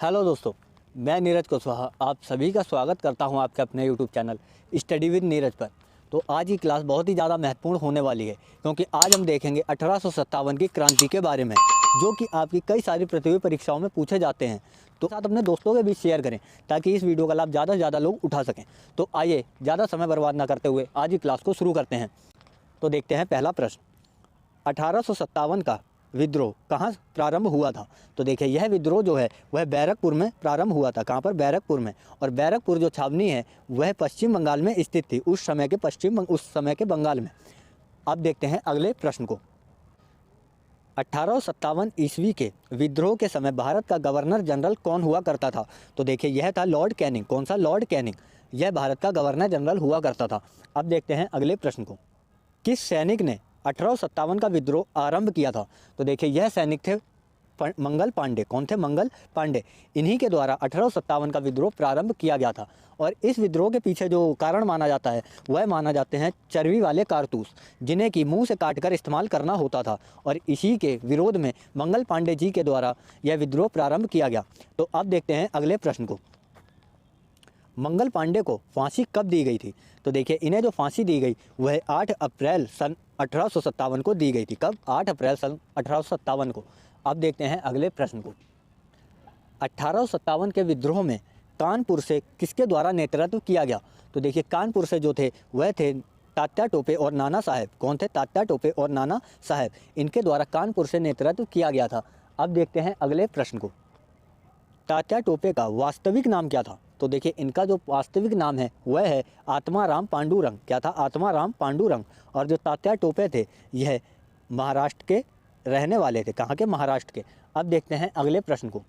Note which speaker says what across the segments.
Speaker 1: Hello दोस्तों, मैं नीरज कुशवाहा आप सभी का स्वागत करता हूं आपके अपने YouTube channel study with Neeraj पर। तो आज की क्लास बहुत ही ज़्यादा महत्वपूर्ण होने वाली है, क्योंकि आज हम देखेंगे 1857 की क्रांति के बारे में, जो कि आपकी कई सारी प्रतियोगी परीक्षाओं में पूछे जाते हैं। तो साथ अपने दोस्तों के बीच शेयर करें ताकि इस वीडियो का लाभ ज़्यादा से ज़्यादा लोग उठा सकें। तो आइए ज़्यादा समय बर्बाद ना करते हुए आज की क्लास को शुरू करते हैं। तो देखते हैं पहला प्रश्न, 1857 का विद्रोह कहाँ प्रारंभ हुआ था। तो देखिए यह विद्रोह जो है वह बैरकपुर में प्रारंभ हुआ था। कहाँ पर? बैरकपुर में। और बैरकपुर जो छावनी है वह पश्चिम बंगाल में स्थित थी, उस समय के बंगाल में। अब देखते हैं अगले प्रश्न को। 1857 ईस्वी के विद्रोह के समय भारत का गवर्नर जनरल कौन हुआ करता था। तो देखिए यह था लॉर्ड कैनिंग। कौन सा? Lord Canning. यह भारत का गवर्नर जनरल हुआ करता था। अब देखते हैं अगले प्रश्न को। किस सैनिक ने 1857 का विद्रोह आरंभ किया था। तो देखिए यह सैनिक थे मंगल पांडे। कौन थे? मंगल पांडे। इन्हीं के द्वारा 1857 का विद्रोह प्रारंभ किया गया था। और इस विद्रोह के पीछे जो कारण माना जाता है वह माना जाते हैं चर्बी वाले कारतूस, जिन्हें कि मुंह से काटकर इस्तेमाल करना होता था। और इसी के विरोध में मंगल पांडे जी के द्वारा यह विद्रोह प्रारंभ किया गया। तो अब देखते हैं अगले प्रश्न को। मंगल पांडे को फांसी कब दी गई थी। तो देखिए इन्हें जो फांसी दी गई वह 8 अप्रैल सन 1857 को दी गई थी। कब? 8 अप्रैल सन 1857 को। अब देखते हैं अगले प्रश्न को। 1857 के विद्रोह में कानपुर से किसके द्वारा नेतृत्व किया गया। तो देखिए कानपुर से जो थे वह थे तात्या टोपे और नाना साहेब। कौन थे? तात्या टोपे और नाना साहेब। इनके द्वारा कानपुर से नेतृत्व किया गया था। अब देखते हैं अगले प्रश्न को। तात्या टोपे का वास्तविक नाम क्या था। तो देखिए इनका जो वास्तविक नाम है वह है आत्माराम पांडुरंग। क्या था? आत्माराम पांडुरंग। और जो तात्या टोपे थे यह महाराष्ट्र के रहने वाले थे। कहाँ के? महाराष्ट्र के। अब देखते हैं अगले प्रश्न को।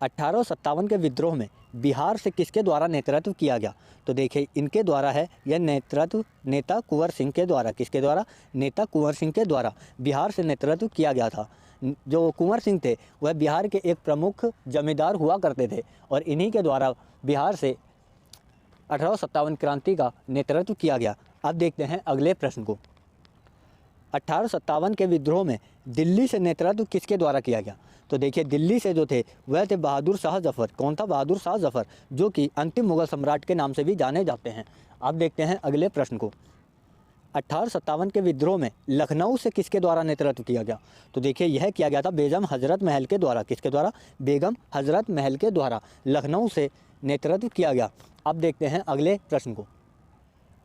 Speaker 1: 1857 के विद्रोह में बिहार से किसके द्वारा नेतृत्व किया गया। तो देखिए इनके द्वारा है यह नेतृत्व नेता कुंवर सिंह के द्वारा। किसके द्वारा? नेता कुंवर सिंह के द्वारा बिहार से नेतृत्व किया गया था। जो कुंवर सिंह थे वह बिहार के एक प्रमुख जमींदार हुआ करते थे और इन्हीं के द्वारा बिहार से 1857 क्रांति का नेतृत्व किया गया। अब देखते हैं अगले प्रश्न को। 1857 के विद्रोह में दिल्ली से नेतृत्व किसके द्वारा किया गया। तो देखिए दिल्ली से जो थे वह थे बहादुर शाह जफर। कौन था? बहादुर शाह जफर, जो कि अंतिम मुगल सम्राट के नाम से भी जाने जाते हैं। अब देखते हैं अगले प्रश्न को। 1857 के विद्रोह में लखनऊ से किसके द्वारा नेतृत्व किया गया। तो देखिए यह किया गया था बेगम हजरत महल के द्वारा। किसके द्वारा? बेगम हजरत महल के द्वारा लखनऊ से नेतृत्व किया गया। अब देखते हैं अगले प्रश्न को।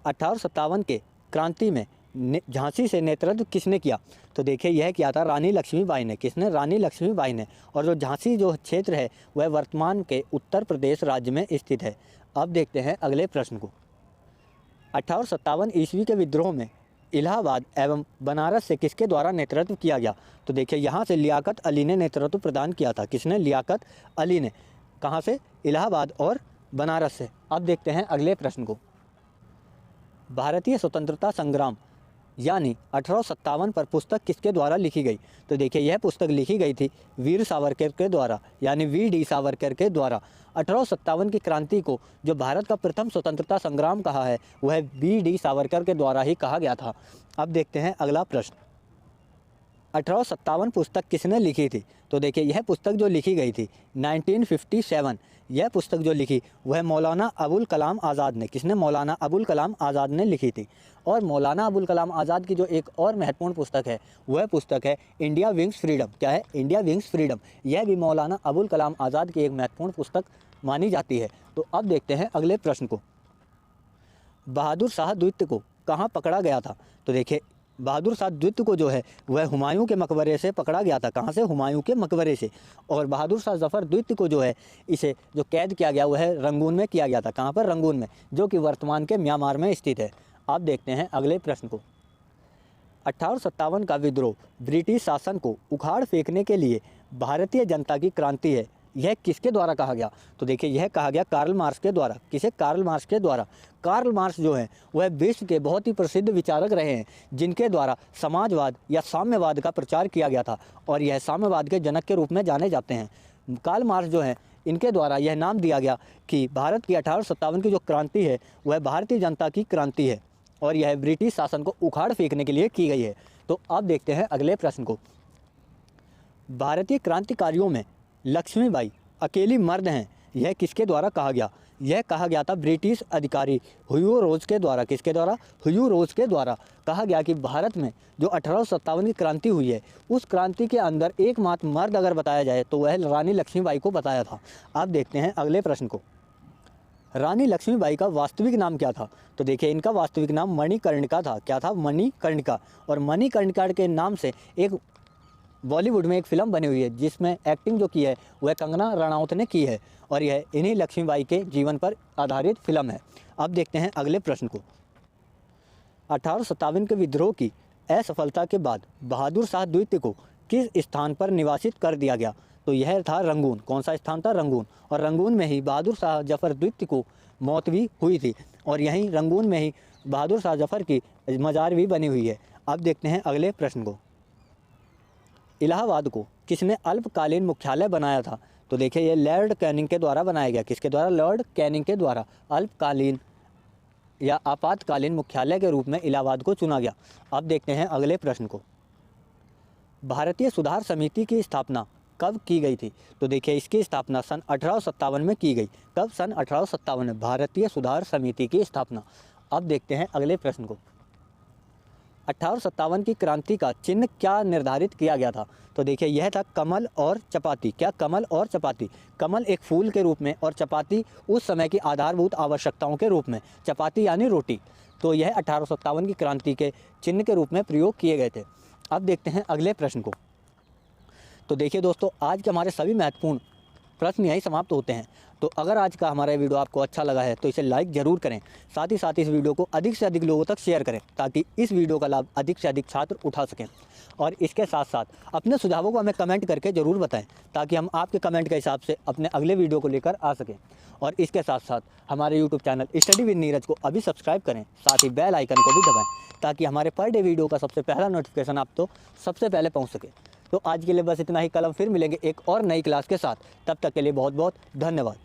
Speaker 1: 1857 के क्रांति में झांसी से नेतृत्व किसने किया। तो देखिए यह किया था रानी लक्ष्मीबाई ने। किसने? रानी लक्ष्मीबाई ने। और जो झांसी जो क्षेत्र है वह वर्तमान के उत्तर प्रदेश राज्य में स्थित है। अब देखते हैं अगले प्रश्न को। 1857 ईस्वी के विद्रोह में इलाहाबाद एवं बनारस से किसके द्वारा नेतृत्व किया गया। तो देखिए यहाँ से लियाकत अली ने नेतृत्व प्रदान किया था। किसने? लियाकत अली ने। कहाँ से? इलाहाबाद और बनारस से। अब देखते हैं अगले प्रश्न को। भारतीय स्वतंत्रता संग्राम यानी 1857 पर पुस्तक किसके द्वारा लिखी गई। तो देखिए यह पुस्तक लिखी गई थी वीर सावरकर के द्वारा, यानी वी.डी. सावरकर के द्वारा। 1857 की क्रांति को जो भारत का प्रथम स्वतंत्रता संग्राम कहा है वह वी.डी. सावरकर के द्वारा ही कहा गया था। अब देखते हैं अगला प्रश्न। 1857 पुस्तक किसने लिखी थी। तो देखिए यह पुस्तक जो लिखी गई थी 1957, यह पुस्तक जो लिखी वह मौलाना अबुल कलाम आज़ाद ने। किसने? मौलाना अबुल कलाम आज़ाद ने लिखी थी। और मौलाना अबुल कलाम आज़ाद की जो एक और महत्वपूर्ण पुस्तक है वह पुस्तक है इंडिया विंग्स फ्रीडम। क्या है? India wings freedom. यह भी मौलाना अबुल कलाम आज़ाद की एक महत्वपूर्ण पुस्तक मानी जाती है। तो अब देखते हैं अगले प्रश्न को। बहादुर शाह द्वितीय को कहाँ पकड़ा गया था। तो देखिए बहादुर शाह द्वितीय को जो है वह हुमायूं के मकबरे से पकड़ा गया था। कहाँ से? हुमायूं के मकबरे से। और बहादुर शाह जफर द्वितीय को जो है इसे जो कैद किया गया वह रंगून में किया गया था। कहाँ पर? रंगून में, जो कि वर्तमान के म्यांमार में स्थित है। अब देखते हैं अगले प्रश्न को। 1857 का विद्रोह ब्रिटिश शासन को उखाड़ फेंकने के लिए भारतीय जनता की क्रांति है, यह किसके द्वारा कहा गया। तो देखिए यह कहा गया कार्ल मार्क्स के द्वारा। किसे? कार्ल मार्क्स के द्वारा। कार्ल मार्क्स जो है वह विश्व के बहुत ही प्रसिद्ध विचारक रहे हैं, जिनके द्वारा समाजवाद या साम्यवाद का प्रचार किया गया था और यह साम्यवाद के जनक के रूप में जाने जाते हैं। कार्ल मार्क्स जो है इनके द्वारा यह नाम दिया गया कि भारत की 1857 की जो क्रांति है वह भारतीय जनता की क्रांति है और यह ब्रिटिश शासन को उखाड़ फेंकने के लिए की गई है। तो अब देखते हैं अगले प्रश्न को। भारतीय क्रांतिकारियों में लक्ष्मीबाई अकेली मर्द हैं, यह किसके द्वारा कहा गया? यह कहा गया था ब्रिटिश अधिकारी ह्यू रोज के द्वारा। किसके द्वारा? ह्यू रोज के द्वारा कहा गया कि भारत में जो 1857 की क्रांति हुई है, उस क्रांति के अंदर एकमात्र मर्द अगर बताया जाए तो वह रानी लक्ष्मीबाई को बताया था। अब देखते हैं अगले प्रश्न को। रानी लक्ष्मीबाई का वास्तविक नाम क्या था? तो देखिए, इनका वास्तविक नाम मणिकर्णिका था। क्या था? मणिकर्णिका। और मणिकर्णिका के नाम से एक बॉलीवुड में एक फ़िल्म बनी हुई है जिसमें एक्टिंग जो की है वह कंगना रनौत ने की है, और यह इन्हीं लक्ष्मीबाई के जीवन पर आधारित फिल्म है। अब देखते हैं अगले प्रश्न को। 1857 के विद्रोह की असफलता के बाद बहादुर शाह द्वितीय को किस स्थान पर निवासित कर दिया गया? तो यह था रंगून। कौन सा स्थान था? रंगून। और रंगून में ही बहादुर शाह जफर द्वितीय को मौत भी हुई थी, और यहीं रंगून में ही बहादुर शाह जफर की मज़ार भी बनी हुई है। अब देखते हैं अगले प्रश्न को। इलाहाबाद को किसने अल्पकालीन मुख्यालय बनाया था? तो देखिए, ये लॉर्ड कैनिंग के द्वारा बनाया गया। किसके द्वारा? लॉर्ड कैनिंग के द्वारा अल्पकालीन या आपातकालीन मुख्यालय के रूप में इलाहाबाद को चुना गया। अब देखते हैं अगले प्रश्न को। भारतीय सुधार समिति की स्थापना कब की गई थी? तो देखिए, इसकी स्थापना सन 1857 में की गई। कब? सन 1857 में भारतीय सुधार समिति की स्थापना। अब देखते हैं अगले प्रश्न को। 1857 की क्रांति का चिन्ह क्या निर्धारित किया गया था? तो देखिए, यह था कमल और चपाती। क्या? कमल और चपाती। कमल एक फूल के रूप में और चपाती उस समय की आधारभूत आवश्यकताओं के रूप में। चपाती यानी रोटी। तो यह 1857 की क्रांति के चिन्ह के रूप में प्रयोग किए गए थे। अब देखते हैं अगले प्रश्न को। तो देखिए दोस्तों, आज के हमारे सभी महत्वपूर्ण प्रश्न यहीं समाप्त होते हैं। तो अगर आज का हमारा वीडियो आपको अच्छा लगा है तो इसे लाइक ज़रूर करें। साथ ही साथ इस वीडियो को अधिक से अधिक लोगों तक शेयर करें ताकि इस वीडियो का लाभ अधिक से अधिक छात्र उठा सकें। और इसके साथ साथ अपने सुझावों को हमें कमेंट करके ज़रूर बताएं ताकि हम आपके कमेंट के हिसाब से अपने अगले वीडियो को लेकर आ सकें। और इसके साथ साथ हमारे YouTube channel study with Neeraj को अभी सब्सक्राइब करें, साथ ही बेल आइकन को भी दबाएँ ताकि हमारे पर डे वीडियो का सबसे पहला नोटिफिकेशन आप तो सबसे पहले पहुँच सके। तो आज के लिए बस इतना ही। कल हम फिर मिलेंगे एक और नई क्लास के साथ। तब तक के लिए बहुत बहुत धन्यवाद।